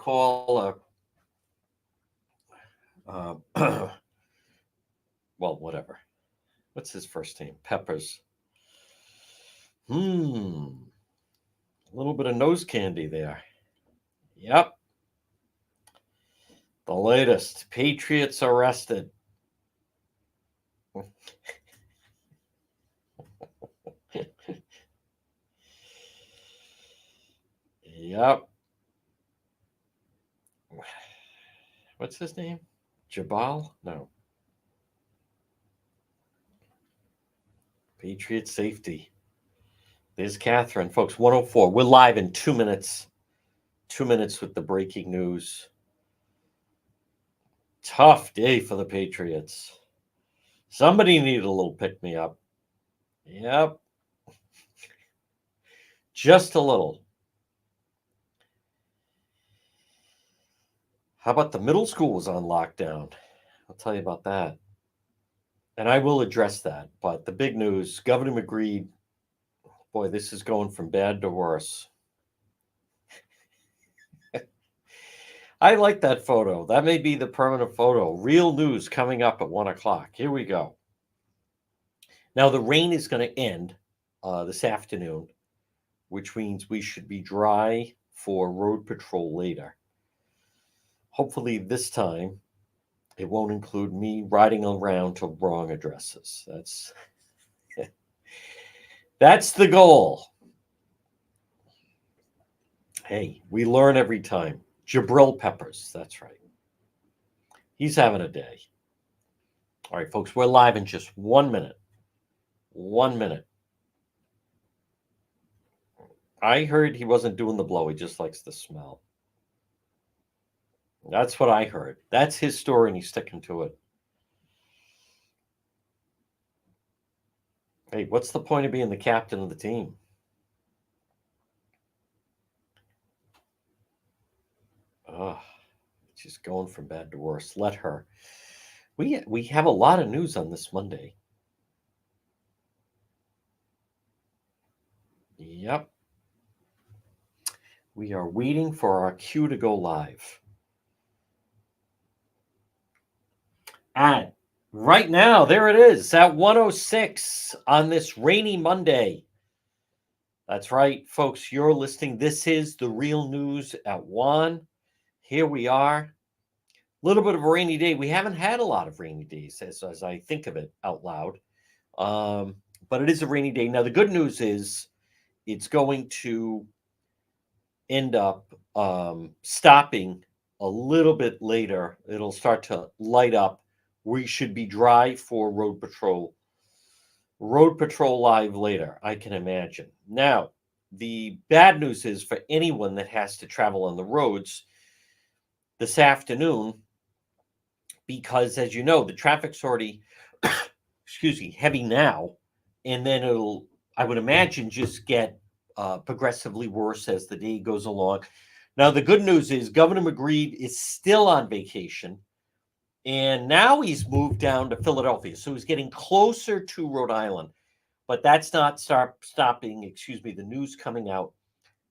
call well, whatever. What's his first name? Peppers. A little bit of nose candy there. Yep. The latest. Patriots arrested. Yep. What's his name? Jabal? No. Patriot safety. There's Catherine. Folks, 104. We're live in 2 minutes. 2 minutes with the breaking news. Tough day for the Patriots. Somebody needed a little pick me up. Yep. Just a little. How about the middle school was on lockdown? I'll tell you about that. And I will address that. But the big news, Governor Mckee, boy, this is going from bad to worse. I like that photo. That may be the permanent photo. Real news coming up at 1 o'clock. Here we go. Now, the rain is going to end this afternoon, which means we should be dry for road patrol later. Hopefully this time it won't include me riding around to wrong addresses. That's the goal. Hey, we learn every time. Jabril Peppers, that's right. He's having a day. All right, folks, we're live in just 1 minute. 1 minute. I heard he wasn't doing the blow. He just likes the smell. That's what I heard. That's his story, and he's sticking to it. Hey, what's the point of being the captain of the team? Oh, she's going from bad to worse. Let her. We have a lot of news on this Monday. Yep. We are waiting for our cue to go live. And right now, there it is at 106 on this rainy Monday. That's right, folks. You're listening. This is the real news at 1. Here we are. A little bit of a rainy day. We haven't had a lot of rainy days as I think of it out loud. But it is a rainy day. Now, the good news is it's going to end up stopping a little bit later. It'll start to light up. We should be dry for road patrol. Road patrol live later, I can imagine. Now, the bad news is for anyone that has to travel on the roads this afternoon, because as you know, the traffic's already, heavy now, and then it'll, I would imagine, just get progressively worse as the day goes along. Now, the good news is Governor Mckee is still on vacation, and now he's moved down to Philadelphia, so he's getting closer to Rhode Island. But that's not stopping, the news coming out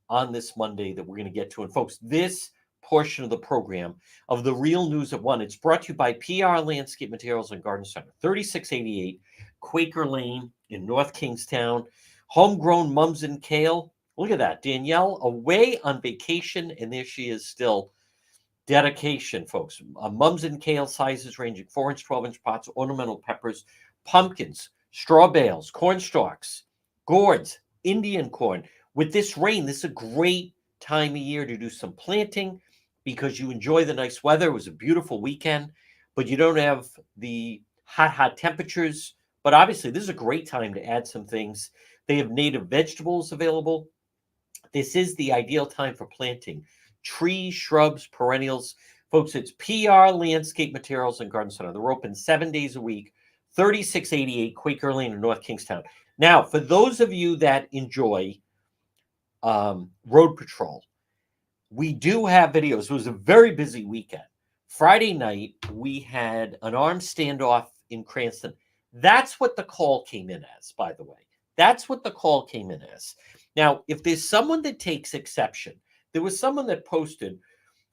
on this Monday that we're going to get to. And folks, this portion of the program of the Real News at 1, it's brought to you by PR Landscape Materials and Garden Center, 3688 Quaker Lane in North Kingstown. Homegrown mums and kale. Look at that. Danielle away on vacation, and there she is still. Dedication, folks. Mums and kale sizes ranging 4-inch, 12-inch pots, ornamental peppers, pumpkins, straw bales, corn stalks, gourds, Indian corn. With this rain, this is a great time of year to do some planting because you enjoy the nice weather. It was a beautiful weekend, but you don't have the hot temperatures. But obviously, this is a great time to add some things. They have native vegetables available. This is the ideal time for planting trees, shrubs, perennials. Folks, it's PR Landscape Materials and Garden Center. They're open 7 days a week, 3688 Quaker Lane in North Kingstown. Now, for those of you that enjoy road patrol, we do have videos. It was a very busy weekend. Friday night, we had an armed standoff in Cranston. That's what the call came in as, by the way. That's what the call came in as. Now, if there's someone that takes exception, there was someone that posted,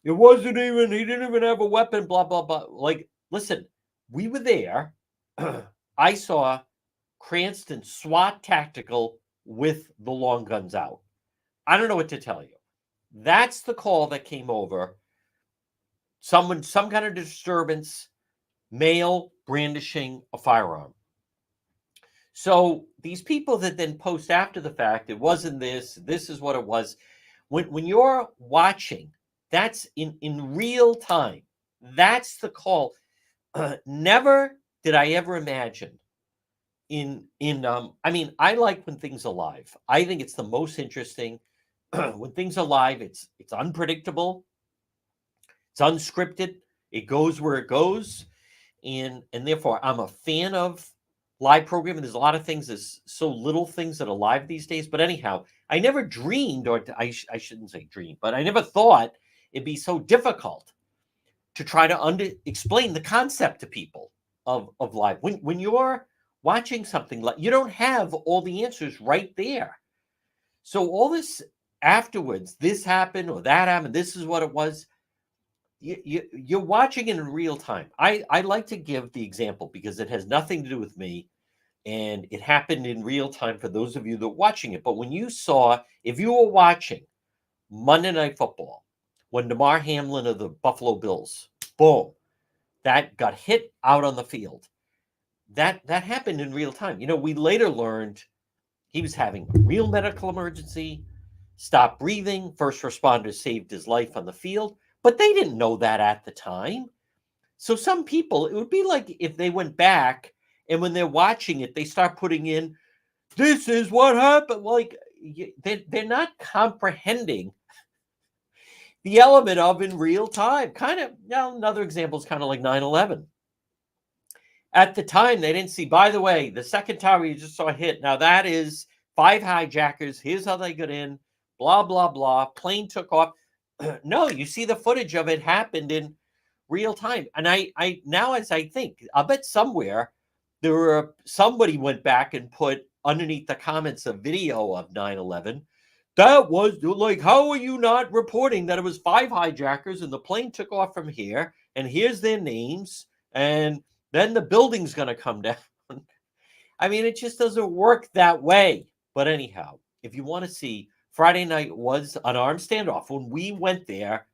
It wasn't even, he didn't even have a weapon, blah, blah, blah. Like, listen, we were there. I saw Cranston SWAT tactical with the long guns out. I don't know what to tell you. That's the call that came over. Someone, some kind of disturbance, male brandishing a firearm. So these people that then post after the fact, it wasn't this, this is what it was. When you're watching, that's in real time. That's the call. Never did I ever imagine I mean, I like when things are live. I think it's the most interesting. When things are live, it's unpredictable, it's unscripted, it goes where it goes, and therefore I'm a fan of live programming. There's a lot of things, there's so little things that are live these days. But anyhow, I never dreamed, or I shouldn't say dream, but I never thought it'd be so difficult to try to explain the concept to people of live. When you're watching something like, you don't have all the answers right there. So all this afterwards, this happened or that happened, this is what it was. You're watching it in real time. I like to give the example because it has nothing to do with me, and it happened in real time for those of you that are watching it. But when you saw, if you were watching Monday Night Football, when Damar Hamlin of the Buffalo Bills, boom, that got hit out on the field. That happened in real time. We later learned he was having a real medical emergency, stopped breathing. First responders saved his life on the field, but they didn't know that at the time. So some people, it would be like if they went back and when they're watching it, they start putting in, this is what happened. Like they're not comprehending the element of in real time. Kind of, another example is kind of like 9/11. At the time, they didn't see, by the way, the second tower you just saw hit. Now that is 5 hijackers. Here's how they got in, blah, blah, blah. Plane took off. No, you see the footage of it happened in real time. And I now as I think, I'll bet somewhere somebody went back and put underneath the comments a video of 9/11. That was like, how are you not reporting that it was 5 hijackers and the plane took off from here and here's their names and then the building's going to come down? I mean, it just doesn't work that way. But anyhow, if you want to see, Friday night was an armed standoff. When we went there,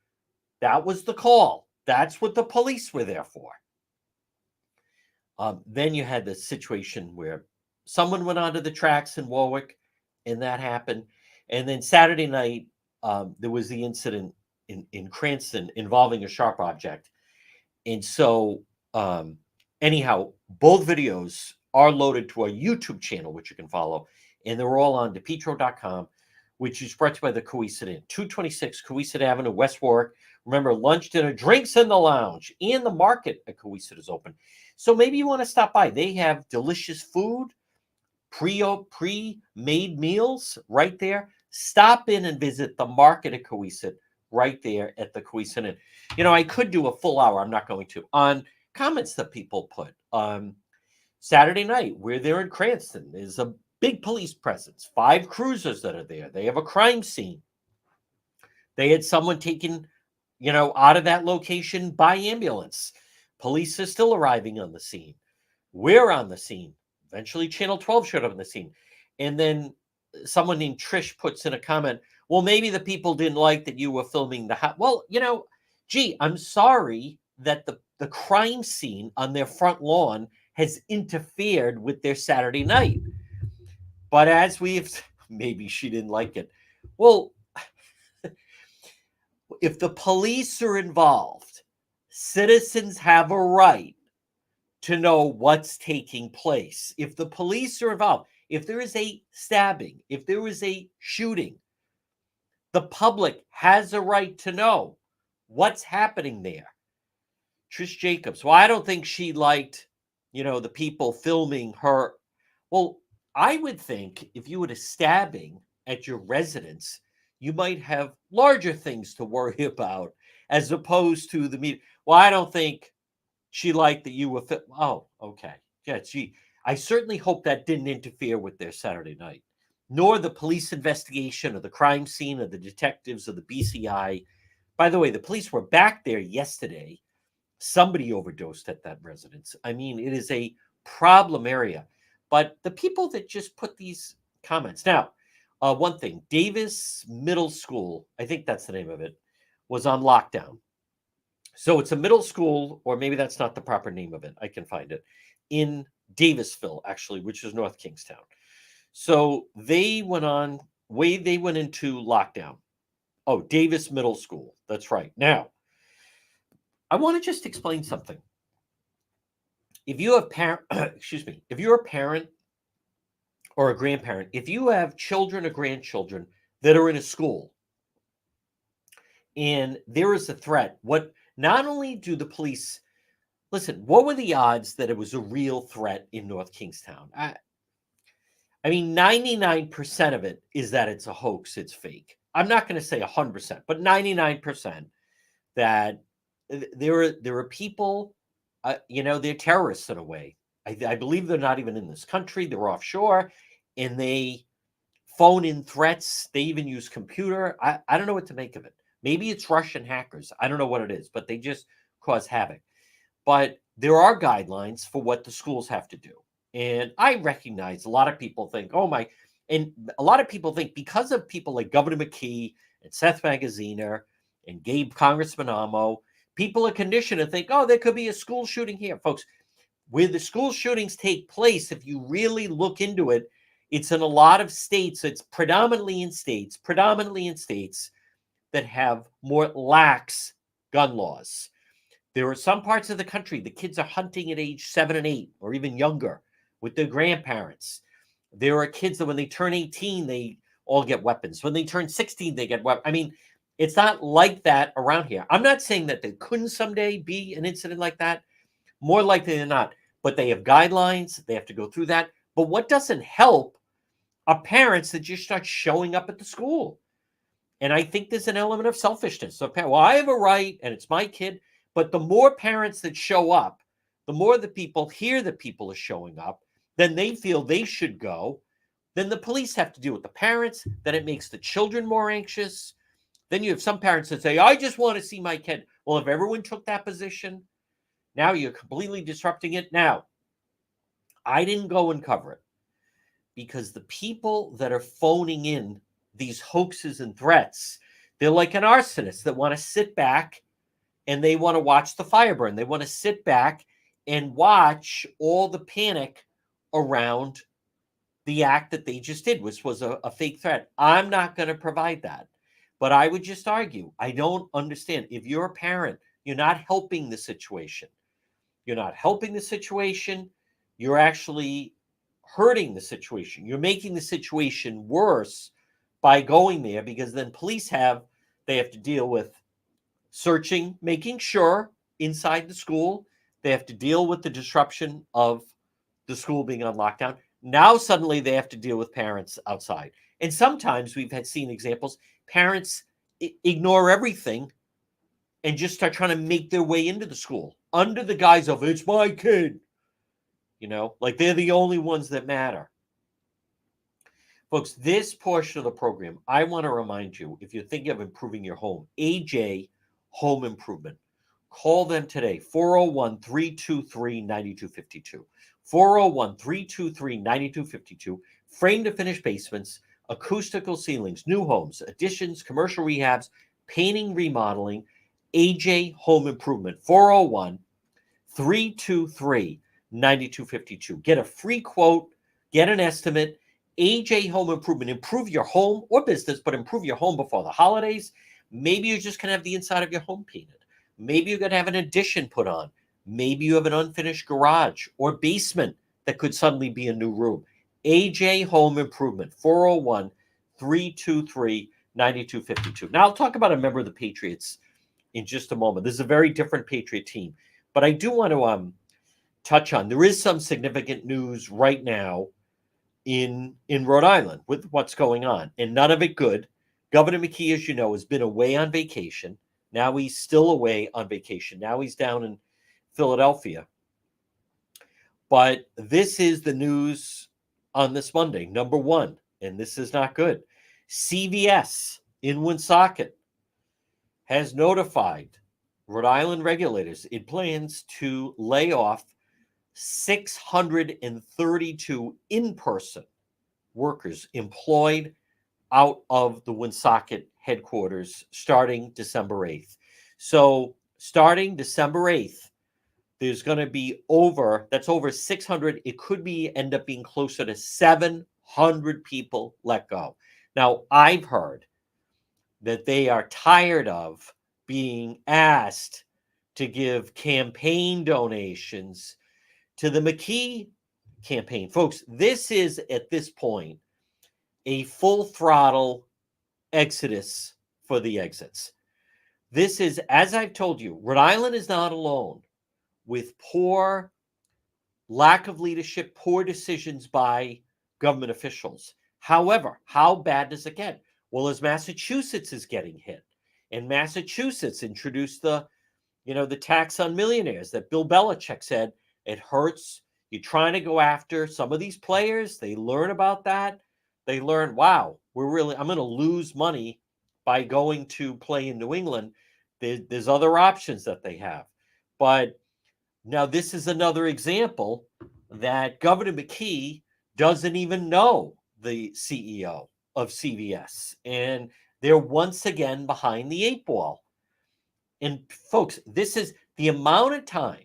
that was the call. That's what the police were there for. Then you had the situation where someone went onto the tracks in Warwick, and that happened. And then Saturday night, there was the incident in Cranston involving a sharp object. And so, anyhow, both videos are loaded to our YouTube channel, which you can follow. And they're all on DePietro.com, which is brought to you by the Coesit Inn, 226 Coesit Avenue, West Warwick. Remember, lunch, dinner, drinks in the lounge, and the market at Coesit is open. So maybe you want to stop by. They have delicious food, pre-made meals right there. Stop in and visit the market at Coesit right there at the Coesit Inn. I could do a full hour. I'm not going to. On comments that people put. Saturday night, we're there in Cranston. There's a big police presence, 5 cruisers that are there. They have a crime scene. They had someone taken, out of that location by ambulance. Police are still arriving on the scene. We're on the scene. Eventually, Channel 12 showed up on the scene. And then someone named Trish puts in a comment, well, maybe the people didn't like that you were filming the house. Well, gee, I'm sorry that the crime scene on their front lawn has interfered with their Saturday night. But as maybe she didn't like it. Well, if the police are involved, citizens have a right to know what's taking place. If the police are involved, if there is a stabbing, if there is a shooting, the public has a right to know what's happening there. Trish Jacobs, well, I don't think she liked, the people filming her. Well, I would think if you had a stabbing at your residence, you might have larger things to worry about as opposed to the media. Well, I don't think she liked that you were oh, okay. Yeah, I certainly hope that didn't interfere with their Saturday night, nor the police investigation of the crime scene of the detectives of the BCI. By the way, the police were back there yesterday. Somebody overdosed at that residence. I mean, it is a problem area. But the people that just put these comments now, one thing, Davis Middle School, I think that's the name of it, was on lockdown. So it's a middle school, or maybe that's not the proper name of it. I can find it in Davisville, actually, which is North Kingstown. So they went into lockdown. Oh, Davis Middle School. That's right. Now, I want to just explain something. If you have excuse me, if you're a parent or a grandparent, if you have children or grandchildren that are in a school and there is a threat, what not only do the police listen, what were the odds that it was a real threat in North Kingstown? I mean, 99% of it is that it's a hoax, it's fake. I'm not going to say 100%, but 99% that there are people, they're terrorists in a way. I believe they're not even in this country; they're offshore, and they phone in threats. They even use computer. I don't know what to make of it. Maybe it's Russian hackers. I don't know what it is, but they just cause havoc. But there are guidelines for what the schools have to do. And I recognize a lot of people think, oh my, and a lot of people think because of people like Governor Mckee and Seth Magaziner and Congressman Amo, people are conditioned to think, oh, there could be a school shooting here. Folks, where the school shootings take place, if you really look into it, it's in a lot of states. It's predominantly in states that have more lax gun laws. There are some parts of the country, the kids are hunting at age 7 and 8 or even younger with their grandparents. There are kids that when they turn 18, they all get weapons. When they turn 16, they get weapons. I mean, it's not like that around here. I'm not saying that there couldn't someday be an incident like that. More likely than not. But they have guidelines. They have to go through that. But what doesn't help are parents that just start showing up at the school. And I think there's an element of selfishness. So, well, I have a right and it's my kid. But the more parents that show up, the more the people hear that people are showing up, then they feel they should go. Then the police have to deal with the parents. Then it makes the children more anxious. Then you have some parents that say, I just want to see my kid. Well, if everyone took that position, now you're completely disrupting it. Now, I didn't go and cover it because the people that are phoning in these hoaxes and threats, they're like an arsonist that want to sit back and they want to watch the fire burn. They want to sit back and watch all the panic around the act that they just did, which was a fake threat. I'm not going to provide that. But I would just argue, I don't understand. If you're a parent, you're not helping the situation. You're not helping the situation. You're actually hurting the situation. You're making the situation worse by going there because then they have to deal with searching, making sure inside the school. They have to deal with the disruption of the school being on lockdown. Now suddenly they have to deal with parents outside. And sometimes we've seen examples, parents ignore everything and just start trying to make their way into the school under the guise of, it's my kid. Like they're the only ones that matter. Folks, this portion of the program, I want to remind you, if you're thinking of improving your home, AJ Home Improvement. Call them today, 401-323-9252. 401-323-9252. Frame to finish basements, acoustical ceilings, new homes, additions, commercial rehabs, painting, remodeling. AJ Home Improvement, 401-323-9252. Get a free quote, get an estimate. AJ Home Improvement. Improve your home or business, but improve your home before the holidays. Maybe you're just going to have the inside of your home painted. Maybe you're going to have an addition put on. Maybe you have an unfinished garage or basement that could suddenly be a new room. AJ Home Improvement, 401-323-9252. Now, I'll talk about a member of the Patriots in just a moment. This is a very different Patriot team. But I do want to touch on, there is some significant news right now in Rhode Island with what's going on, and none of it good. Governor Mckee, as you know, has been away on vacation. Now he's still away on vacation. Now he's down in Philadelphia. But this is the news on this Monday. Number one, and this is not good. CVS in Woonsocket has notified Rhode Island regulators it plans to lay off 632 in person workers employed out of the Woonsocket headquarters starting December 8th. So, starting December 8th, there's going to be that's over 600. It could be end up being closer to 700 people let go. Now, I've heard that they are tired of being asked to give campaign donations to the Mckee campaign. Folks, this is at this point a full throttle exodus for the exits. This is, as I've told you, Rhode Island is not alone with poor, lack of leadership, poor decisions by government officials. However, how bad does it get? Well, as Massachusetts is getting hit, and Massachusetts introduced the tax on millionaires that Bill Belichick said it hurts. You're trying to go after some of these players. They learn about that. They learn, wow, I'm going to lose money by going to play in New England. There's other options that they have. But now this is another example that Governor Mckee doesn't even know the CEO of CVS. And they're once again behind the eight ball. And folks, this is the amount of time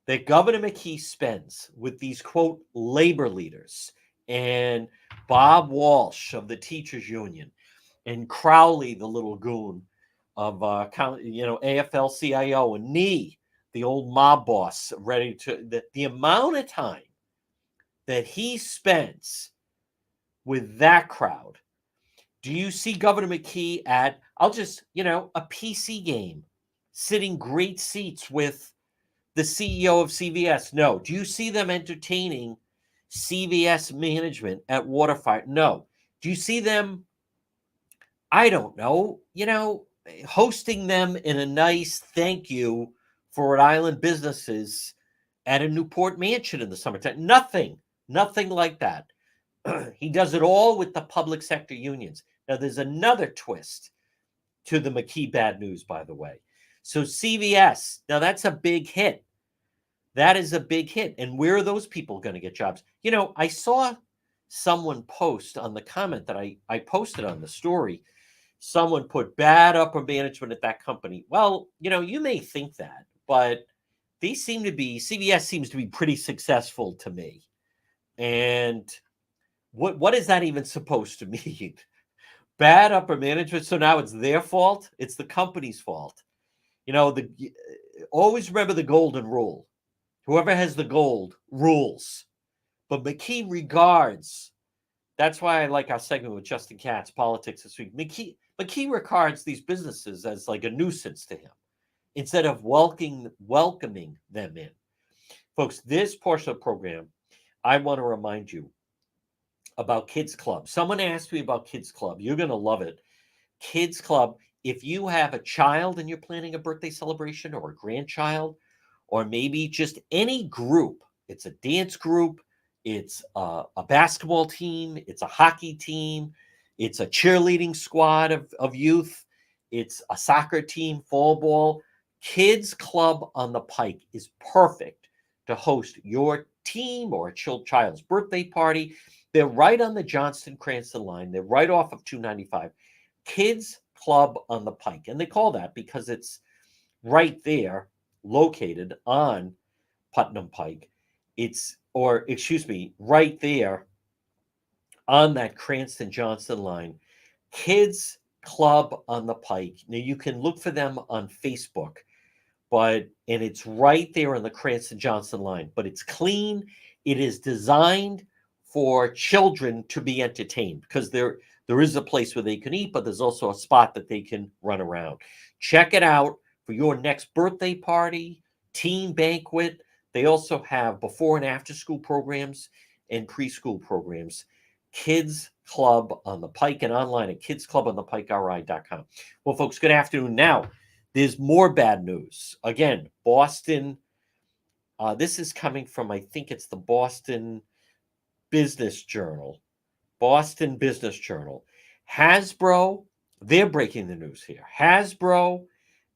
that Governor Mckee spends with these, quote, labor leaders and Bob Walsh of the teachers union and Crowley, the little goon of AFL-CIO, and Nee, the old mob boss, ready to the amount of time that he spends with that crowd. Do you see Governor Mckee at a PC game, sitting great seats with the CEO of CVS? No. Do you see them entertaining CVS management at Waterfire? No. Do you see them, I don't know, hosting them in a nice thank you for Rhode Island businesses at a Newport mansion in the summertime? Nothing like that. He does it all with the public sector unions. Now, there's another twist to the Mckee bad news, by the way. So CVS, now that's a big hit. That is a big hit. And where are those people going to get jobs? I saw someone post on the comment that I posted on the story. Someone put bad upper management at that company. Well, you may think that, but CVS seems to be pretty successful to me. And what is that even supposed to mean? Bad upper management. So now it's their fault. It's the company's fault. Always remember the golden rule. Whoever has the gold rules. But Mckee regards. That's why I like our segment with Justin Katz, Politics This Week. Mckee regards these businesses as like a nuisance to him instead of welcoming them in. Folks, this portion of the program, I want to remind you about Kids Club. Someone asked me about Kids Club. You're going to love it. Kids Club, if you have a child and you're planning a birthday celebration or a grandchild, or maybe just any group, it's a dance group, it's a basketball team, it's a hockey team, it's a cheerleading squad of youth, it's a soccer team, fall ball. Kids Club on the Pike is perfect to host your team or a child's birthday party. They're right on the Johnston-Cranston line. They're right off of 295. Kids Club on the Pike. And they call that because it's right there, located on Putnam Pike. Right there on that Cranston-Johnston line. Kids Club on the Pike. Now, you can look for them on Facebook, and it's right there on the Cranston-Johnston line. But it's clean. It is designed for children to be entertained because there is a place where they can eat, but there's also a spot that they can run around. Check it out for your next birthday party, teen banquet. They also have before and after school programs and preschool programs. Kids Club on the Pike, and online at kidsclubonthepikeri.com. Well, folks, good afternoon. Now, there's more bad news. Again, Boston. This is coming from, I think it's the Boston Business Journal. Boston Business Journal. Hasbro, They're breaking the news here. Hasbro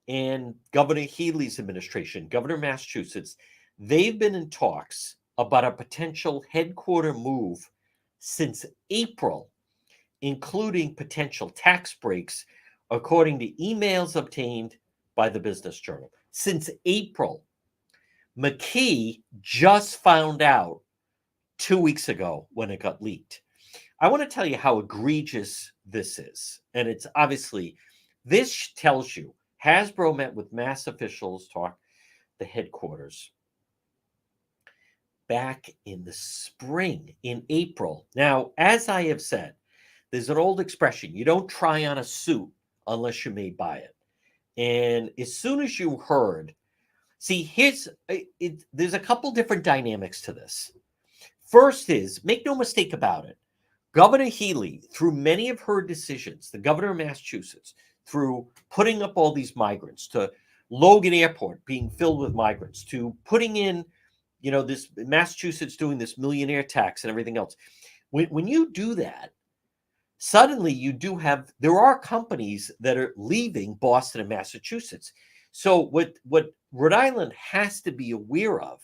and Governor Healey's administration, Governor of Massachusetts, they've been in talks about a potential headquarter move since April, including potential tax breaks, according to emails obtained by the Business Journal. Since April, Mckee just found out 2 weeks ago when it got leaked. I want to tell you how egregious this is. And it's obviously, this tells you Hasbro met with mass officials, talk the headquarters back in the spring, in April. Now, as I have said, there's an old expression, you don't try on a suit unless you may buy it. And as soon as you heard, see, there's a couple different dynamics to this. First is, make no mistake about it, Governor Healey, through many of her decisions, the governor of Massachusetts, through putting up all these migrants, to Logan Airport being filled with migrants, to putting in, this Massachusetts doing this millionaire tax and everything else. When you do that, suddenly there are companies that are leaving Boston and Massachusetts. So what Rhode Island has to be aware of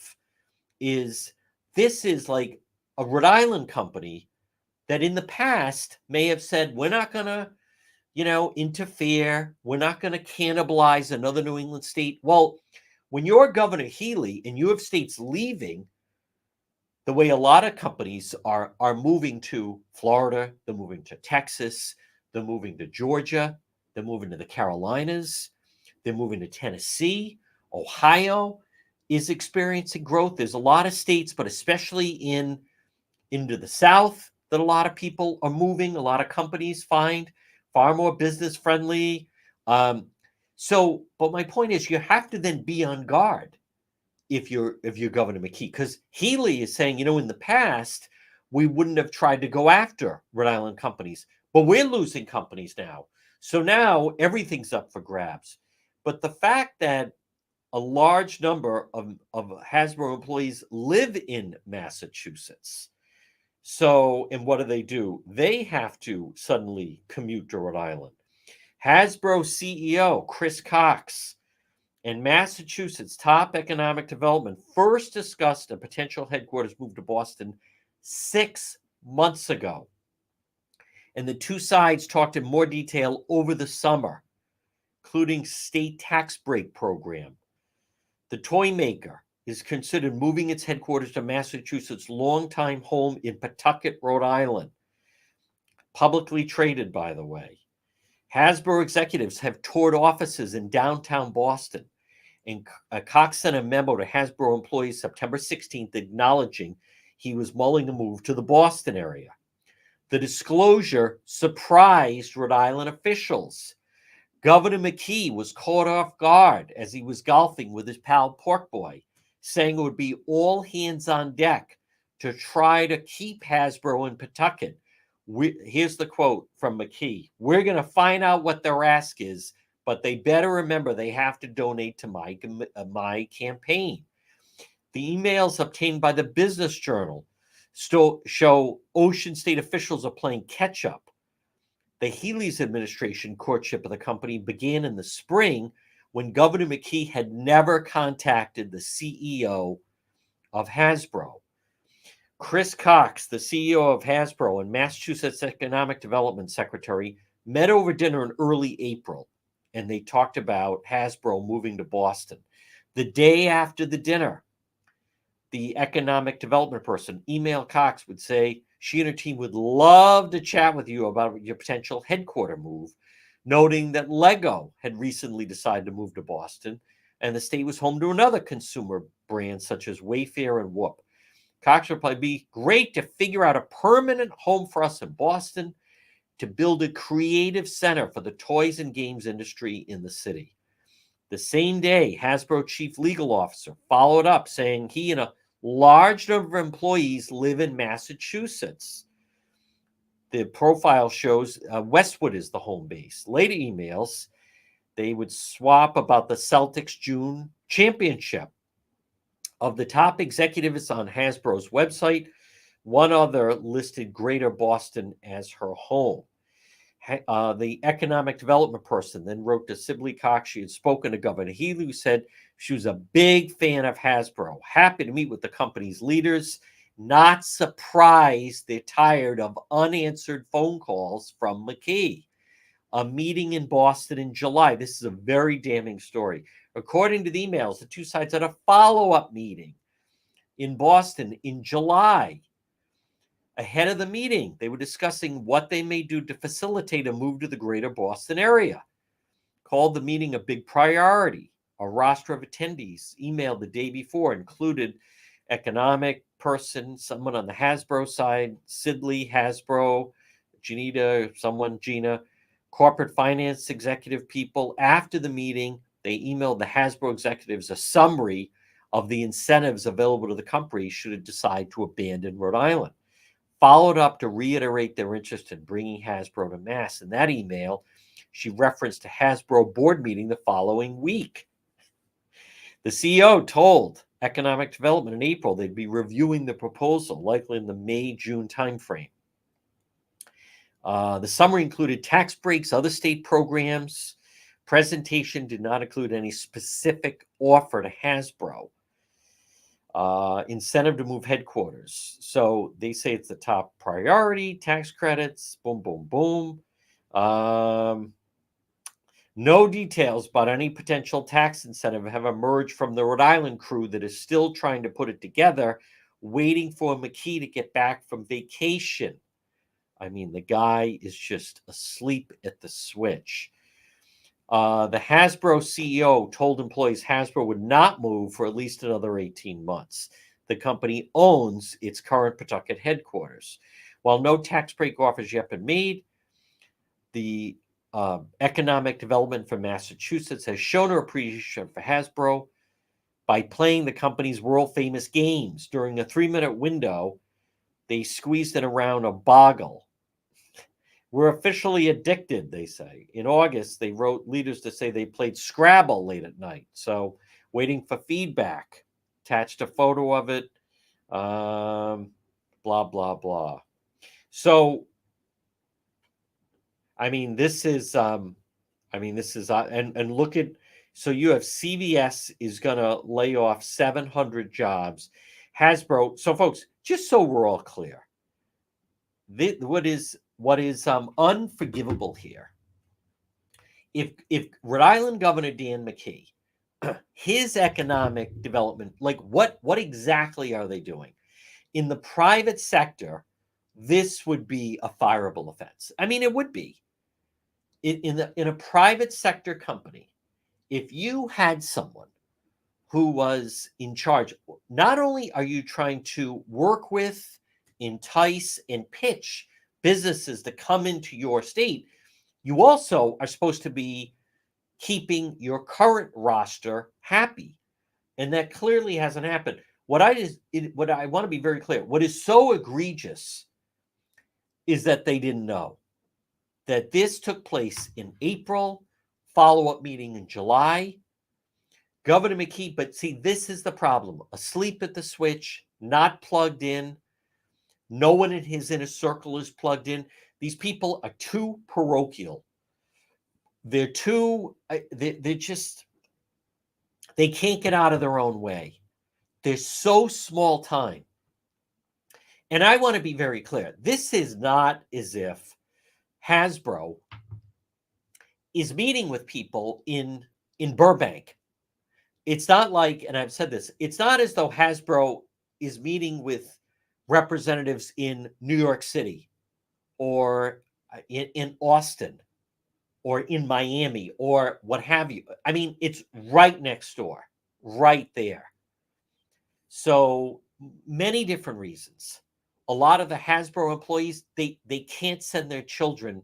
is this is like a Rhode Island company that in the past may have said, we're not going to, interfere. We're not going to cannibalize another New England state. Well, when you're Governor Healey and you have states leaving, the way a lot of companies are moving to Florida, they're moving to Texas, they're moving to Georgia, they're moving to the Carolinas, they're moving to Tennessee, Ohio is experiencing growth. There's a lot of states, but especially into the South, that a lot of people are moving. A lot of companies find far more business friendly. But my point is, you have to then be on guard if you're Governor Mckee, because Healey is saying, in the past, we wouldn't have tried to go after Rhode Island companies, but we're losing companies now. So now everything's up for grabs. But the fact that a large number of Hasbro employees live in Massachusetts. So, and what do? They have to suddenly commute to Rhode Island. Hasbro CEO Chris Cox and Massachusetts top economic development first discussed a potential headquarters move to Boston 6 months ago. And the two sides talked in more detail over the summer, including state tax break program. The toy maker is considered moving its headquarters to Massachusetts' longtime home in Pawtucket, Rhode Island. Publicly traded, by the way. Hasbro executives have toured offices in downtown Boston, and Cox sent a memo to Hasbro employees September 16th acknowledging he was mulling a move to the Boston area. The disclosure surprised Rhode Island officials. Governor Mckee was caught off guard as he was golfing with his pal Porkboy, saying it would be all hands on deck to try to keep Hasbro in Pawtucket. Here's the quote from Mckee. We're going to find out what their ask is, but they better remember they have to donate to my campaign. The emails obtained by the Business Journal show Ocean State officials are playing catch up. The Healey's administration courtship of the company began in the spring when Governor Mckee had never contacted the CEO of Hasbro. Chris Cox, the CEO of Hasbro and Massachusetts Economic Development Secretary, met over dinner in early April, and they talked about Hasbro moving to Boston. The day after the dinner, the economic development person, emailed Cox, would say she and her team would love to chat with you about your potential headquarter move, noting that Lego had recently decided to move to Boston, and the state was home to another consumer brand such as Wayfair and Whoop. Cox replied, be great to figure out a permanent home for us in Boston, to build a creative center for the toys and games industry in the city. The same day, Hasbro chief legal officer followed up saying he and a large number of employees live in Massachusetts. The profile shows Westwood is the home base. Later emails, they would swap about the Celtics June championship. Of the top executives on Hasbro's website, one other listed Greater Boston as her home. The economic development person then wrote to Sibley Cox. She had spoken to Governor Healy, who said she was a big fan of Hasbro, happy to meet with the company's leaders, not surprised they're tired of unanswered phone calls from Mckee. A meeting in Boston in July. This is a very damning story. According to the emails, the two sides had a follow-up meeting in Boston in July. Ahead of the meeting, they were discussing what they may do to facilitate a move to the greater Boston area. Called the meeting a big priority. A roster of attendees emailed the day before included economic person, someone on the Hasbro side, Sidley, Hasbro, Gina, corporate finance executive people. After the meeting, they emailed the Hasbro executives a summary of the incentives available to the company should it decide to abandon Rhode Island. Followed up to reiterate their interest in bringing Hasbro to Mass. In that email, she referenced a Hasbro board meeting the following week. The CEO told Economic Development in April they'd be reviewing the proposal, likely in the May-June timeframe. The summary included tax breaks, other state programs. Presentation did not include any specific offer to Hasbro. Incentive to move headquarters. So they say it's the top priority, tax credits, boom, boom, boom. No details about any potential tax incentive have emerged from the Rhode Island crew that is still trying to put it together, waiting for Mckee to get back from vacation. I mean, the guy is just asleep at the switch. The Hasbro CEO told employees Hasbro would not move for at least another 18 months. The company owns its current Pawtucket headquarters. While no tax break offers yet been made, the economic development for Massachusetts has shown her appreciation for Hasbro by playing the company's world-famous games. During a 3-minute window, they squeezed in around a boggle. We're officially addicted, they say. In August, they wrote leaders to say they played Scrabble late at night. So, waiting for feedback. Attached a photo of it. Blah, blah, blah. So, this is, and look at, so you have CVS is going to lay off 700 jobs. Hasbro, so folks, just so we're all clear, what is unforgivable here, if Rhode Island Governor Dan Mckee, his economic development, like what exactly are they doing? In the private sector, this would be a fireable offense. It would be. In a private sector company, if you had someone who was in charge, not only are you trying to work with, entice, and pitch businesses to come into your state, you also are supposed to be keeping your current roster happy. And that clearly hasn't happened. What I want to be very clear, what is so egregious is that they didn't know that this took place in April, follow-up meeting in July. Governor Mckee, but see, this is the problem. Asleep at the switch, not plugged in. No one in his inner circle is plugged in. These people are too parochial. They're just, they can't get out of their own way. They're so small time. And I want to be very clear. This is not as if Hasbro is meeting with people in Burbank. It's not like, and I've said this, it's not as though Hasbro is meeting with representatives in New York City or in Austin or in Miami or what have you. It's right next door, right there. So many different reasons. A lot of the Hasbro employees, they can't send their children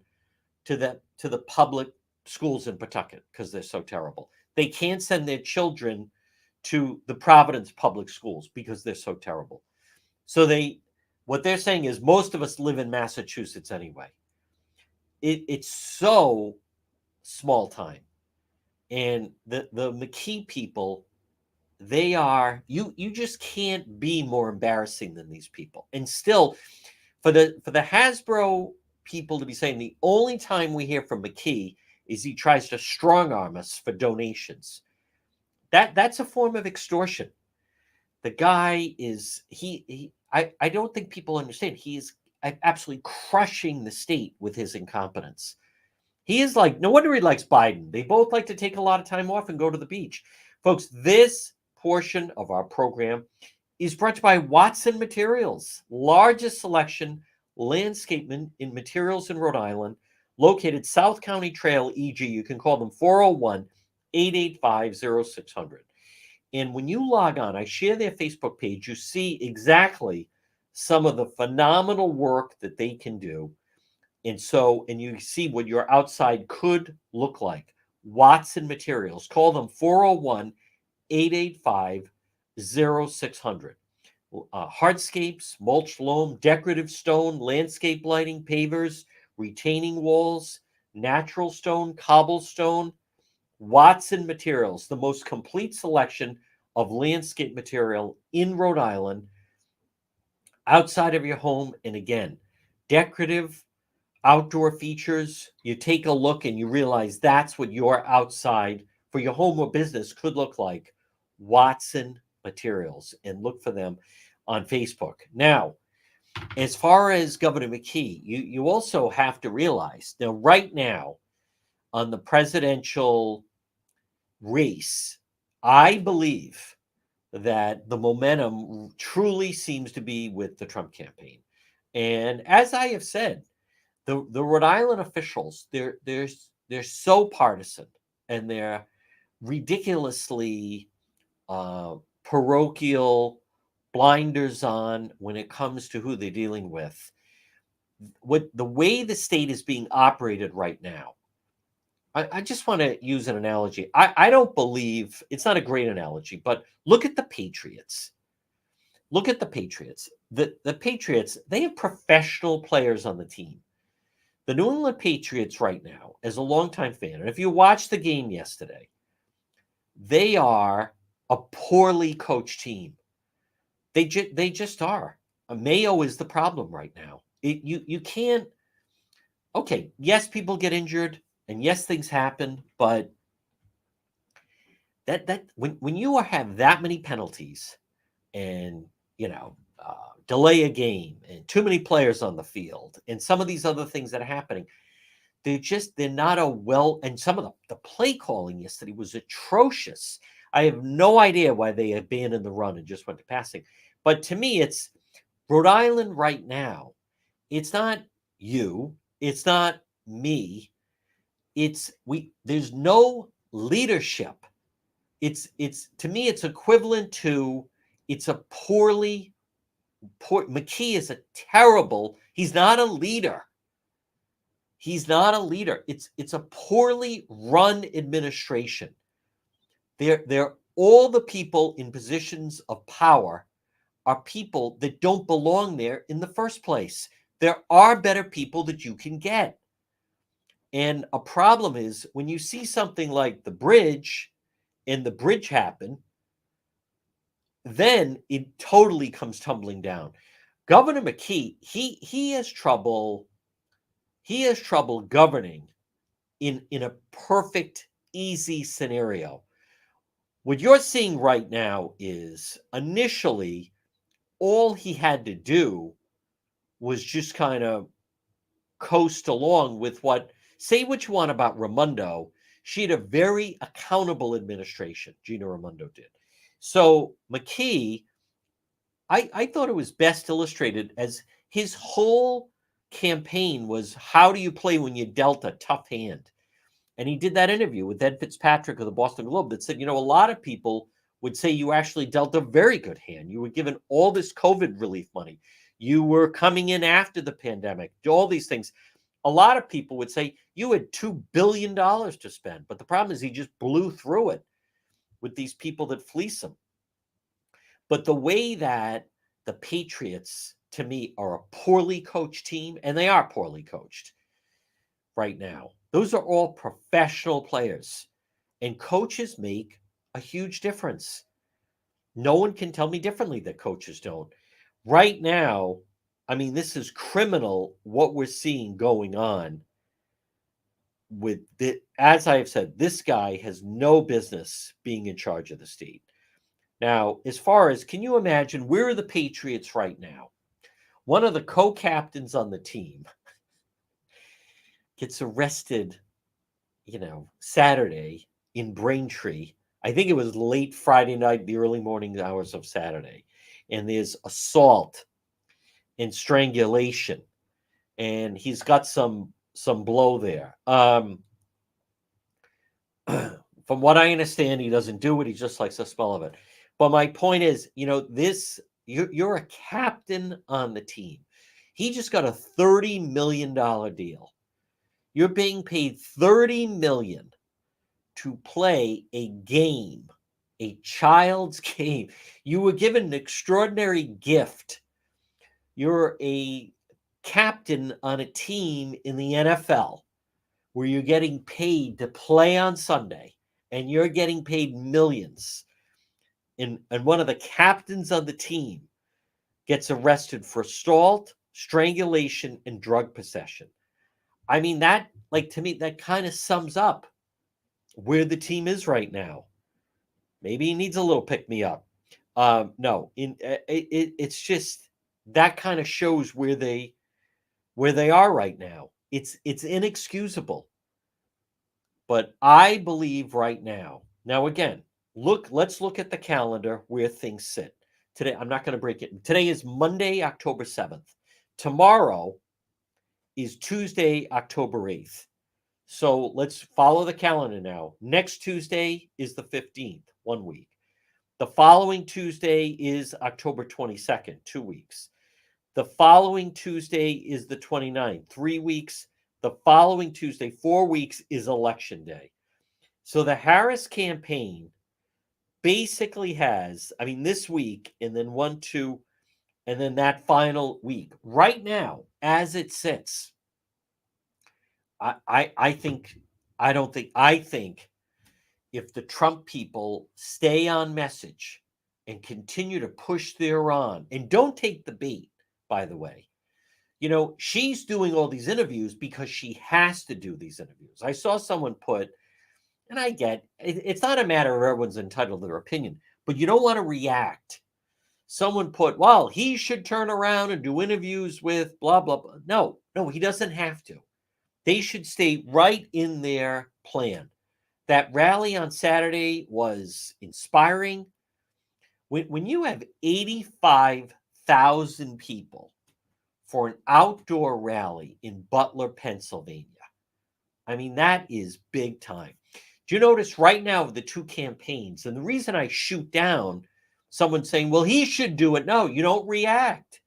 to the public schools in Pawtucket because they're so terrible. They can't send their children to the Providence public schools because they're so terrible. So what they're saying is most of us live in Massachusetts anyway. It's so small time. And the Mckee people, they are, you just can't be more embarrassing than these people. And still, for the Hasbro people to be saying the only time we hear from Mckee is he tries to strong arm us for donations. That's a form of extortion. The guy is I don't think people understand. He is absolutely crushing the state with his incompetence. He is like, no wonder he likes Biden. They both like to take a lot of time off and go to the beach. Folks, this portion of our program is brought to you by Watson Materials, largest selection landscapemen in materials in Rhode Island, located South County Trail, EG. You can call them 401 885 0600. And when you log on, I share their Facebook page, you see exactly some of the phenomenal work that they can do. And you see what your outside could look like. Watson Materials. Call them 401 885 0600. Hardscapes, mulch loam, decorative stone, landscape lighting, pavers, retaining walls, natural stone, cobblestone. Watson Materials, the most complete selection of landscape material in Rhode Island, outside of your home. And again, decorative outdoor features. You take a look and you realize that's what your outside for your home or business could look like. Watson Materials, and look for them on Facebook. Now, as far as Governor Mckee, you also have to realize now, right now, on the presidential race, I believe that the momentum truly seems to be with the Trump campaign. And as I have said, the Rhode Island officials, they're so partisan, and they're ridiculously parochial, blinders on when it comes to who they're dealing with. What the way the state is being operated right now, I just want to use an analogy. I don't believe it's not a great analogy, but look at the Patriots. Look at the Patriots. The Patriots, they have professional players on the team. The New England Patriots right now, as a longtime fan, and if you watched the game yesterday, they are a poorly coached team. They just are. Mayo is the problem right now. You can't. Okay, yes, people get injured, and yes, things happen, but when you have that many penalties, and delay a game, and too many players on the field, and some of these other things that are happening, they're not and some of the play calling yesterday was atrocious. I have no idea why they abandoned the run and just went to passing. But to me, it's Rhode Island right now. It's not you. It's not me. There's no leadership. It's to me, it's equivalent to it's a Mckee is a terrible, he's not a leader. He's not a leader. It's a poorly run administration. They're all the people in positions of power are people that don't belong there in the first place. There are better people that you can get. And a problem is when you see something like the bridge and the bridge happen, then it totally comes tumbling down. Governor Mckee, he has trouble governing in a perfect, easy scenario. What you're seeing right now is initially all he had to do was just kind of coast along with say what you want about Raimondo. She had a very accountable administration, Gina Raimondo did. So Mckee, I thought it was best illustrated as his whole campaign was, how do you play when you dealt a tough hand? And he did that interview with Ed Fitzpatrick of the Boston Globe that said, a lot of people would say you actually dealt a very good hand. You were given all this COVID relief money. You were coming in after the pandemic, all these things. A lot of people would say you had $2 billion to spend. But the problem is he just blew through it with these people that fleece him. But the way that the Patriots, to me, are a poorly coached team, and they are poorly coached right now. Those are all professional players, and coaches make a huge difference. No one can tell me differently that coaches don't. Right now, I mean, this is criminal what we're seeing going on with the, as I have said, this guy has no business being in charge of the state. Now, as far as, can you imagine, where are the Patriots right now? One of the co-captains on the team gets arrested, Saturday in Braintree. I think it was late Friday night, the early morning hours of Saturday. And there's assault and strangulation. And he's got some blow there. From what I understand, he doesn't do it. He just likes the smell of it. But my point is, you're a captain on the team. He just got a $30 million deal. You're being paid $30 million to play a game, a child's game. You were given an extraordinary gift. You're a captain on a team in the NFL where you're getting paid to play on Sunday and you're getting paid millions. And one of the captains on the team gets arrested for assault, strangulation, and drug possession. I mean, that, like, to me, that kind of sums up where the team is right now. Maybe he needs a little pick me up. No, it's just that kind of shows where they are right now. It's inexcusable. But I believe right now. Now again, let's look at the calendar where things sit. Today, I'm not going to break it. Today is Monday, October 7th. Tomorrow is Tuesday, October 8th. So let's follow the calendar now. Next Tuesday is the 15th, 1 week. The following Tuesday is October 22nd, 2 weeks. The following Tuesday is the 29th, 3 weeks. The following Tuesday, 4 weeks, is Election Day. So the Harris campaign basically has, I mean, this week and then 1, 2, and then that final week. Right now, as it sits, I think if the Trump people stay on message and continue to push their on, and don't take the bait, by the way. She's doing all these interviews because she has to do these interviews. I saw someone put, and I get it's not a matter of everyone's entitled to their opinion, but you don't want to react. Someone put, well, he should turn around and do interviews with blah, blah, blah. No, he doesn't have to. They should stay right in their plan. That rally on Saturday was inspiring. When you have 85,000 people for an outdoor rally in Butler, Pennsylvania, I mean, that is big time. Do you notice right now the two campaigns, and the reason I shoot down someone saying, well, he should do it. No, you don't react.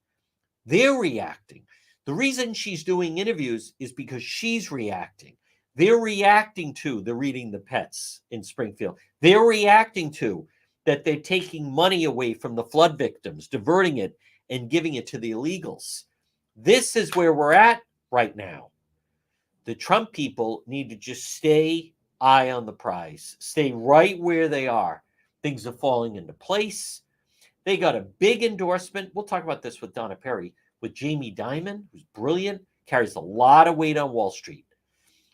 They're reacting. The reason she's doing interviews is because she's reacting. They're reacting to the reading the pets in Springfield. They're reacting to that they're taking money away from the flood victims, diverting it and giving it to the illegals. This is where we're at right now. The Trump people need to just stay eye on the prize, stay right where they are. Things are falling into place. They got a big endorsement. We'll talk about this with Donna Perry, with Jamie Dimon, who's brilliant, carries a lot of weight on Wall Street.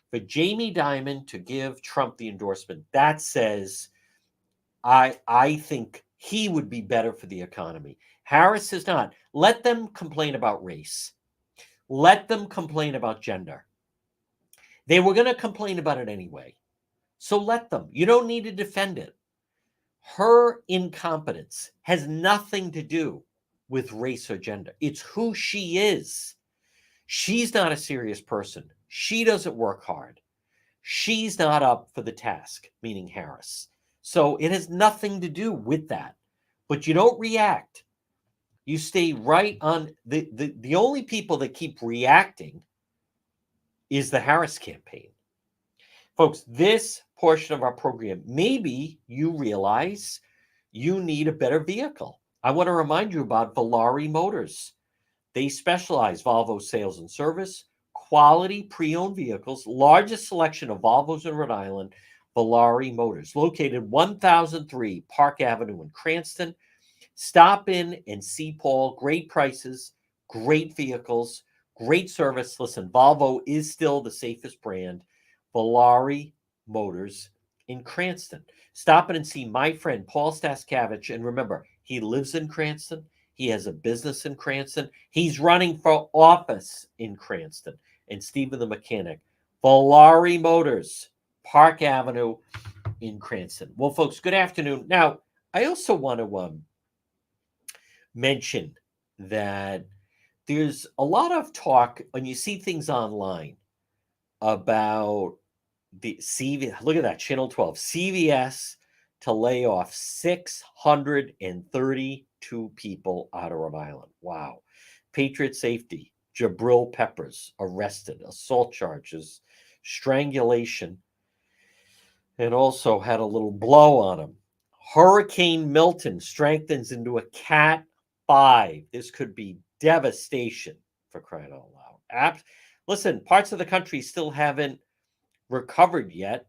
For Jamie Dimon to give Trump the endorsement, that says, I think he would be better for the economy. Harris is not. Let them complain about race. Let them complain about gender. They were going to complain about it anyway. So let them. You don't need to defend it. Her incompetence has nothing to do with race or gender. It's who she is. She's not a serious person. She doesn't work hard. She's not up for the task, meaning Harris. So it has nothing to do with that. But you don't react. You stay right on. The only people that keep reacting is the Harris campaign. Folks, this portion of our program, maybe you realize you need a better vehicle. I want to remind you about Valari Motors. They specialize Volvo sales and service, quality pre-owned vehicles, largest selection of Volvos in Rhode Island. Valari Motors, located 1003 Park Avenue in Cranston. Stop in and see Paul. Great prices, great vehicles, great service. Listen, Volvo is still the safest brand. Volare Motors in Cranston. Stop in and see my friend Paul Staskevich. And remember, he lives in Cranston. He has a business in Cranston. He's running for office in Cranston. And Stephen the mechanic. Volare Motors, Park Avenue in Cranston. Well, folks, good afternoon. Now, I also want to mention that there's a lot of talk when you see things online about the CVS. Look at that, Channel 12, CVS to lay off 632 people out of Rhode Island. Wow. Patriot Safety, Jabril Peppers arrested, assault charges, strangulation, and also had a little blow on him. Hurricane Milton strengthens into a Cat 5. This could be devastation, for crying out loud. Listen, parts of the country still haven't recovered yet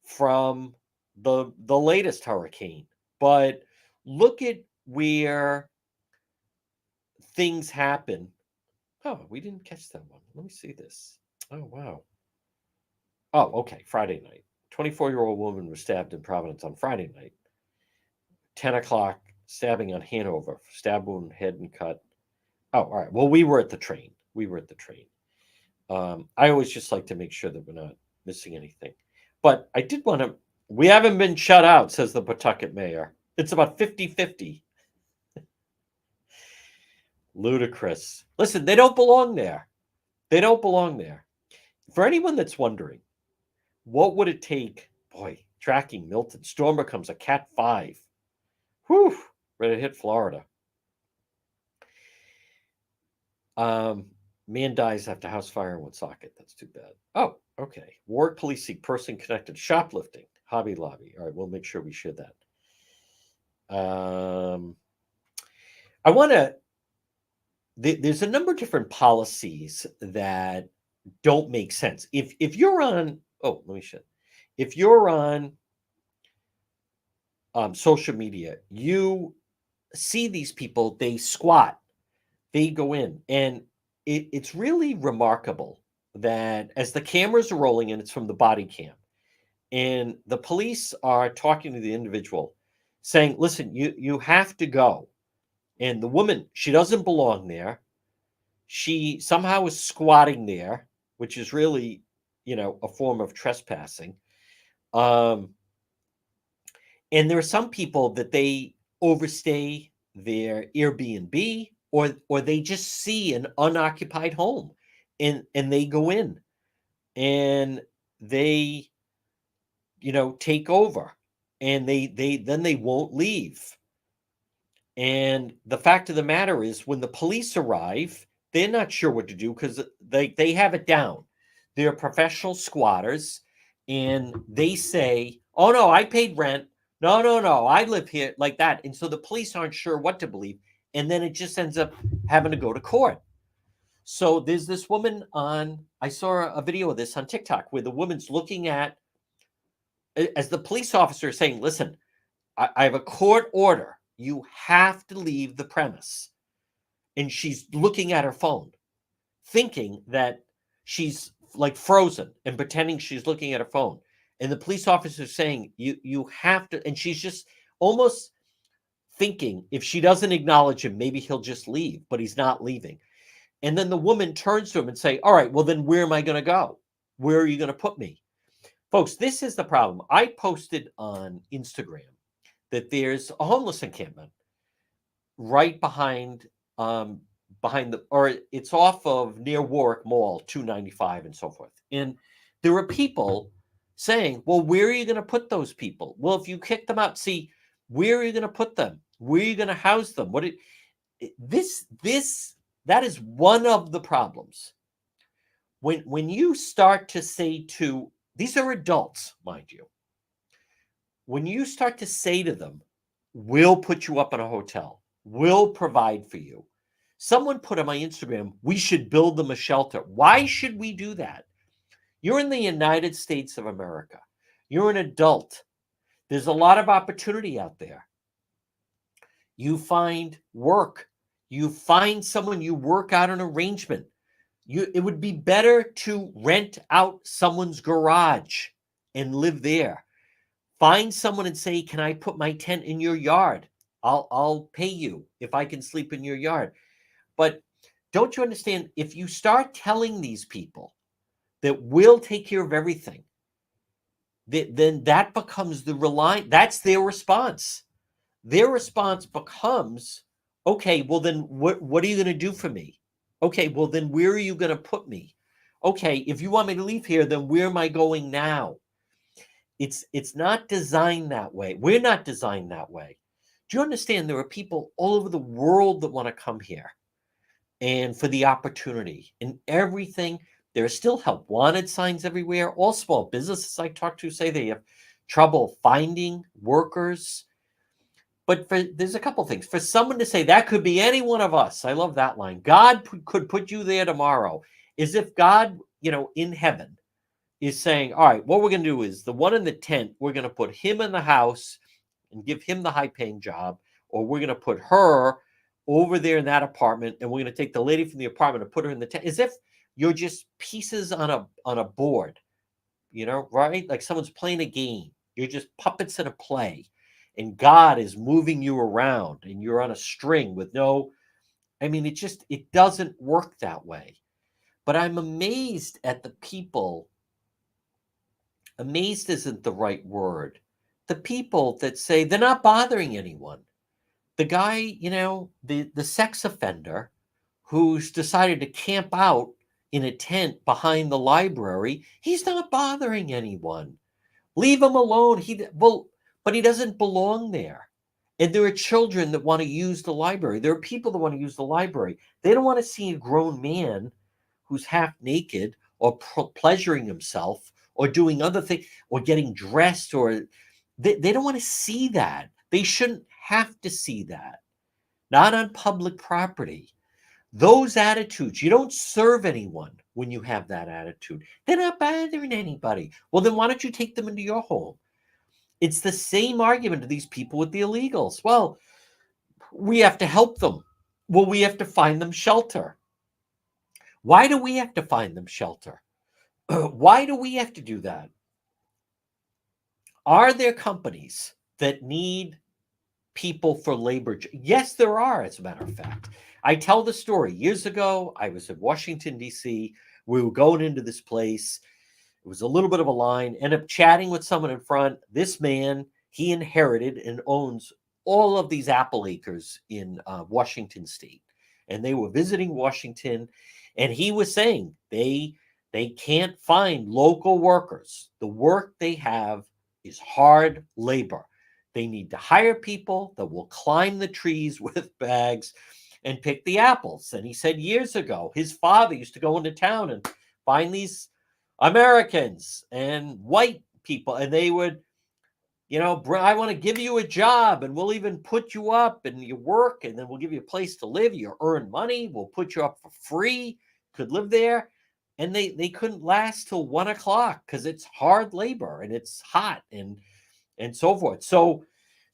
from the latest hurricane. But look at where things happen. Oh, we didn't catch that one. Let me see this. Oh, wow. Oh, okay. Friday night. 24-year-old woman was stabbed in Providence on Friday night. 10 o'clock, stabbing on Hanover. Stab wound, head and cut. Oh, all right. Well, we were at the train. I always just like to make sure that we're not missing anything. But I did want to, we haven't been shut out, says the Pawtucket mayor. It's about 50-50. Ludicrous. Listen, they don't belong there. They don't belong there. For anyone that's wondering, what would it take? Boy, tracking Milton. Storm becomes a Cat 5. Whew, ready to hit Florida. Man dies after house fire in Woonsocket. That's too bad. Oh, okay. Warwick police seek person connected shoplifting. Hobby Lobby. All right, we'll make sure we share that. I want to. There's a number of different policies that don't make sense. If you're on, let me show. If you're on social media, you see these people. They squat. They go in, and it's really remarkable that as the cameras are rolling in, it's from the body cam, and the police are talking to the individual, saying, "Listen, you have to go." And the woman, she doesn't belong there. She somehow is squatting there, which is really, a form of trespassing. And there are some people that they overstay their Airbnb, or they just see an unoccupied home and they go in and they take over, and they won't leave. And the fact of the matter is, when the police arrive, they're not sure what to do because they have it down. They're professional squatters, and they say, "Oh no, I paid rent. No, I live here," like that. And so the police aren't sure what to believe, and then it just ends up having to go to court. So there's this woman I saw a video of this on TikTok where the woman's looking at, as the police officer is saying, "Listen, I have a court order. You have to leave the premise." And she's looking at her phone, thinking that she's like frozen and pretending she's looking at her phone. And the police officer is saying, you have to, and she's just almost thinking if she doesn't acknowledge him, maybe he'll just leave, but he's not leaving. And then the woman turns to him and say, "All right, well then where am I going to go? Where are you going to put me?" Folks, this is the problem. I posted on Instagram that there's a homeless encampment right behind it's off of near Warwick Mall, 295 and so forth. And there are people saying, "Well, where are you going to put those people?" Well, if you kick them out, see, where are you going to put them? Where are you going to house them? That is one of the problems. When you start to say to, these are adults, mind you, when you start to say to them, "We'll put you up in a hotel, we'll provide for you." Someone put on my Instagram, "We should build them a shelter." Why should we do that? You're in the United States of America. You're an adult. There's a lot of opportunity out there. You find work. You find someone, you work out an arrangement. It would be better to rent out someone's garage and live there. Find someone and say, "Can I put my tent in your yard? I'll pay you if I can sleep in your yard." But don't you understand? If you start telling these people that we'll take care of everything, then that becomes that's their response. Their response becomes, okay, well then what are you going to do for me? Okay, well then where are you going to put me? Okay, if you want me to leave here, then where am I going now? It's not designed that way. We're not designed that way. Do you understand there are people all over the world that want to come here and for the opportunity and everything? There are still help wanted signs everywhere. All small businesses I talk to say they have trouble finding workers. But there's a couple things. For someone to say that could be any one of us, I love that line. God could put you there tomorrow. As if God, in heaven is saying, all right, what we're going to do is the one in the tent, we're going to put him in the house and give him the high paying job, or we're going to put her over there in that apartment, and we're going to take the lady from the apartment and put her in the tent. As if you're just pieces on a board, right? Like someone's playing a game. You're just puppets in a play, and God is moving you around, and you're on a string with no. I mean, it doesn't work that way. But I'm amazed at the people. Amazed isn't the right word. The people that say they're not bothering anyone. The guy, the sex offender who's decided to camp out in a tent behind the library, he's not bothering anyone. Leave him alone. But he doesn't belong there. And there are children that want to use the library. There are people that want to use the library. They don't want to see a grown man who's half naked or pleasuring himself or doing other things or getting dressed, or they don't want to see that. They shouldn't have to see that. Not on public property. Those attitudes, you don't serve anyone when you have that attitude. They're not bothering anybody. Well, then why don't you take them into your home? It's the same argument to these people with the illegals. Well, we have to help them. Well, we have to find them shelter. Why do we have to find them shelter? Why do we have to do that? Are there companies that need people for labor? Yes, there are, as a matter of fact. I tell the story. Years ago, I was in Washington, D.C. We were going into this place. It was a little bit of a line. Ended up chatting with someone in front. This man, he inherited and owns all of these apple acres in Washington State. And they were visiting Washington. And he was saying they can't find local workers. The work they have is hard labor. They need to hire people that will climb the trees with bags and pick the apples. And he said years ago, his father used to go into town and find these Americans and white people, and they would, I want to give you a job, and we'll even put you up and you work, and then we'll give you a place to live. You earn money. We'll put you up for free. Could live there. And they couldn't last till 1:00 because it's hard labor and it's hot and so forth. So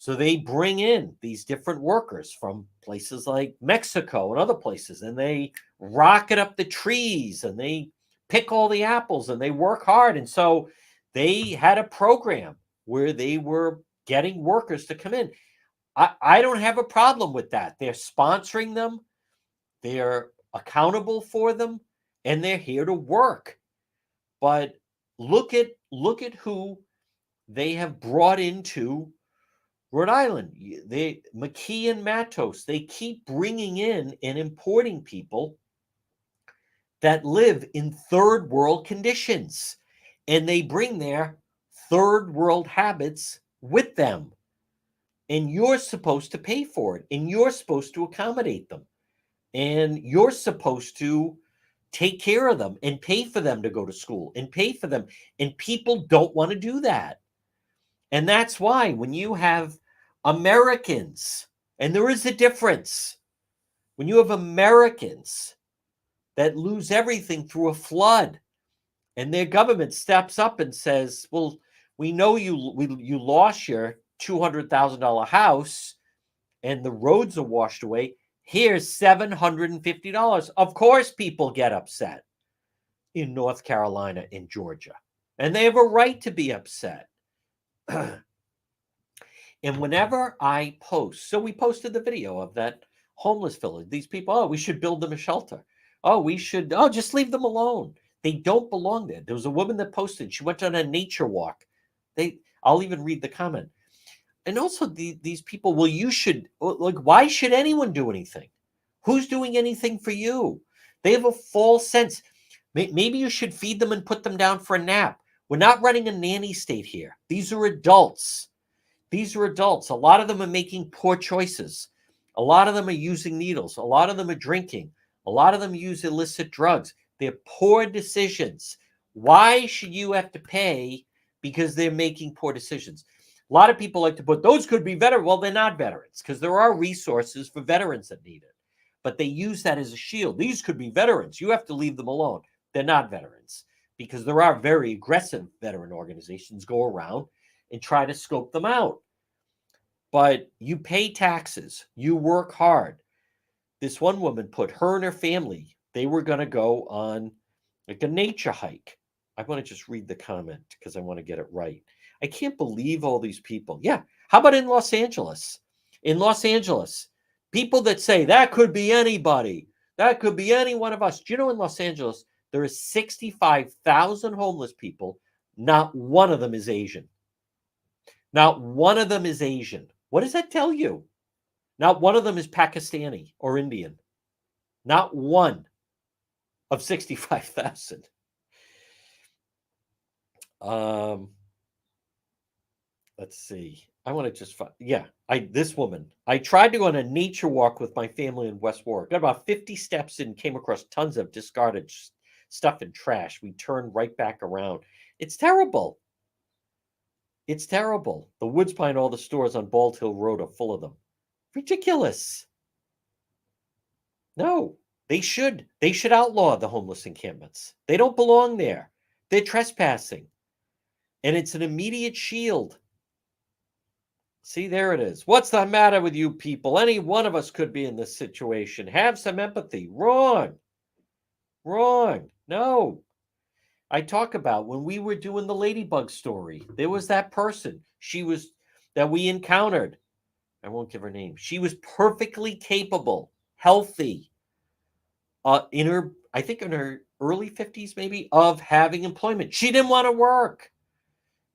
they bring in these different workers from places like Mexico and other places, and they rocket up the trees and they pick all the apples and they work hard. And so they had a program where they were getting workers to come in. I don't have a problem with that. They're sponsoring them. They're accountable for them, and they're here to work. But look at who they have brought into Rhode Island. Mckee and Matos, they keep bringing in and importing people that live in third world conditions, and they bring their third world habits with them. And you're supposed to pay for it, and you're supposed to accommodate them, and you're supposed to take care of them and pay for them to go to school and pay for them. And people don't want to do that. And that's why when you have Americans, and there is a difference, when you have Americans that lose everything through a flood and their government steps up and says, well, we know you lost your $200,000 house and the roads are washed away. Here's $750. Of course, people get upset in North Carolina and Georgia, and they have a right to be upset. And whenever I post, so we posted the video of that homeless village. These people, oh, we should build them a shelter. Oh, we should, oh, just leave them alone. They don't belong there. There was a woman that posted, she went on a nature walk. I'll even read the comment. And also these people, well, you should, like, why should anyone do anything? Who's doing anything for you? They have a false sense. Maybe you should feed them and put them down for a nap. We're not running a nanny state here. These are adults. These are adults. A lot of them are making poor choices. A lot of them are using needles. A lot of them are drinking. A lot of them use illicit drugs. They're poor decisions. Why should you have to pay because they're making poor decisions? A lot of people like to put, those could be veterans. Well, they're not veterans because there are resources for veterans that need it. But they use that as a shield. These could be veterans. You have to leave them alone. They're not veterans because there are very aggressive veteran organizations go around and try to scope them out. But you pay taxes. You work hard. This one woman put her and her family, they were going to go on like a nature hike. I want to just read the comment because I want to get it right. I can't believe all these people. Yeah. How about in Los Angeles? In Los Angeles, people that say that could be anybody, that could be any one of us. Do you know in Los Angeles, there is 65,000 homeless people. Not one of them is Asian. Not one of them is Asian. What does that tell you? Not one of them is Pakistani or Indian. Not one of 65,000. Let's see. I want to just find, this woman. I tried to go on a nature walk with my family in West Warwick. Got about 50 steps in, came across tons of discarded stuff and trash. We turned right back around. It's terrible. It's terrible. The woods behind all the stores on Bald Hill Road are full of them. Ridiculous. No, they should. They should outlaw the homeless encampments. They don't belong there. They're trespassing. And it's an immediate shield. See, there it is. What's the matter with you people? Any one of us could be in this situation. Have some empathy. Wrong. Wrong. No. I talk about when we were doing the ladybug story, there was that person that we encountered. I won't give her name. She was perfectly capable, healthy, in her early 50s, maybe, of having employment. She didn't want to work.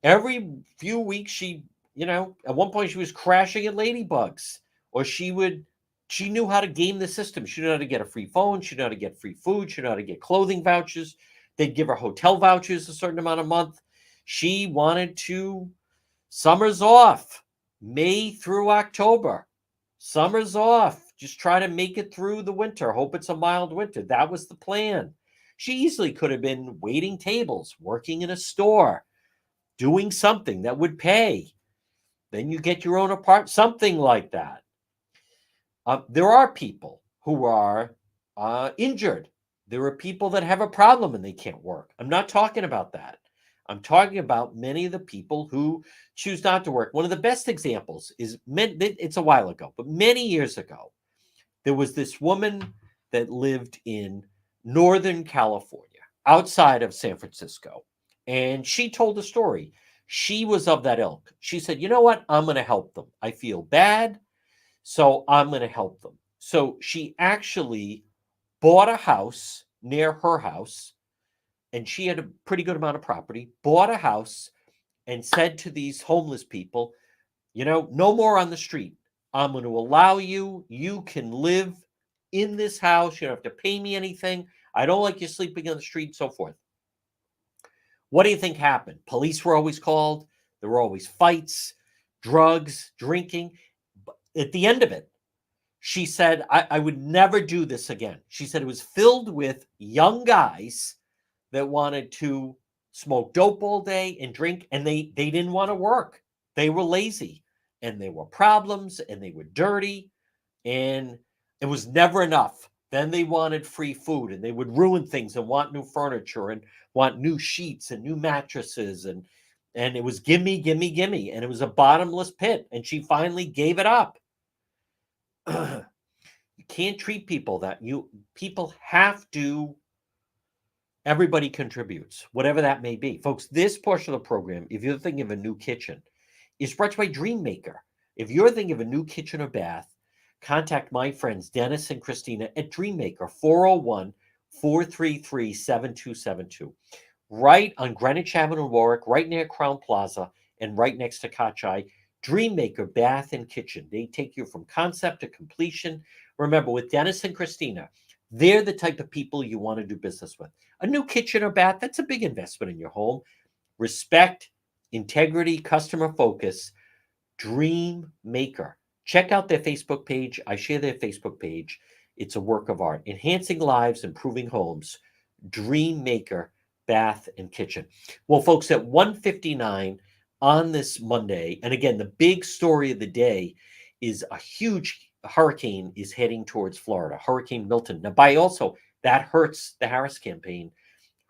Every few weeks, she at one point she was crashing at ladybugs, or she knew how to game the system. She knew how to get a free phone. She knew how to get free food. She knew how to get clothing vouchers. They'd give her hotel vouchers a certain amount a month. She wanted summers off, May through October. Summers off. Just try to make it through the winter. Hope it's a mild winter. That was the plan. She easily could have been waiting tables, working in a store, doing something that would pay. Then you get your own apartment, something like that. There are people who are injured. There are people that have a problem and they can't work. I'm not talking about that. I'm talking about many of the people who choose not to work. One of the best examples is, it's a while ago, but many years ago, there was this woman that lived in Northern California, outside of San Francisco. And she told a story. She was of that ilk. She said, you know what? I'm going to help them. I feel bad, so I'm going to help them. So she actually bought a house near her house, and she had a pretty good amount of property, bought a house and said to these homeless people, no more on the street. I'm going to allow you can live in this house. You don't have to pay me anything. I don't like you sleeping on the street and so forth. What do you think happened? Police were always called. There were always fights, drugs, drinking. At the end of it, she said, I would never do this again. She said it was filled with young guys that wanted to smoke dope all day and drink, and they didn't want to work. They were lazy, and there were problems, and they were dirty, and it was never enough. Then they wanted free food, and they would ruin things and want new furniture and want new sheets and new mattresses, and it was gimme, gimme, gimme, and it was a bottomless pit, and she finally gave it up. You can't treat people that people have to, everybody contributes, whatever that may be. Folks, this portion of the program, if you're thinking of a new kitchen, is brought to you by Dreammaker. If you're thinking of a new kitchen or bath, contact my friends Dennis and Christina at Dreammaker, 401 433 7272. Right on Greenwich Avenue, Warwick, right near Crown Plaza, and right next to Kachai. Dreammaker Bath and Kitchen. They take you from concept to completion. Remember, with Dennis and Christina, they're the type of people you want to do business with. A new kitchen or bath, that's a big investment in your home. Respect, integrity, customer focus. Dream Maker. Check out their Facebook page. I share their Facebook page. It's a work of art. Enhancing lives, improving homes. Dream Maker Bath and Kitchen. Well, folks, at 1:59 on this Monday, and again, the big story of the day is a huge hurricane is heading towards Florida, Hurricane Milton. Now, by also, that hurts the Harris campaign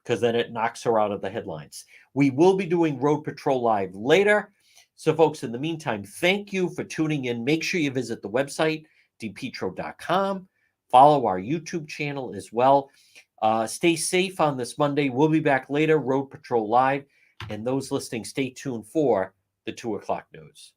because then it knocks her out of the headlines. We will be doing Road Patrol Live later. So, folks, in the meantime, thank you for tuning in. Make sure you visit the website, dpetro.com. Follow our YouTube channel as well. Stay safe on this Monday. We'll be back later, Road Patrol Live. And those listening, stay tuned for the 2 o'clock news.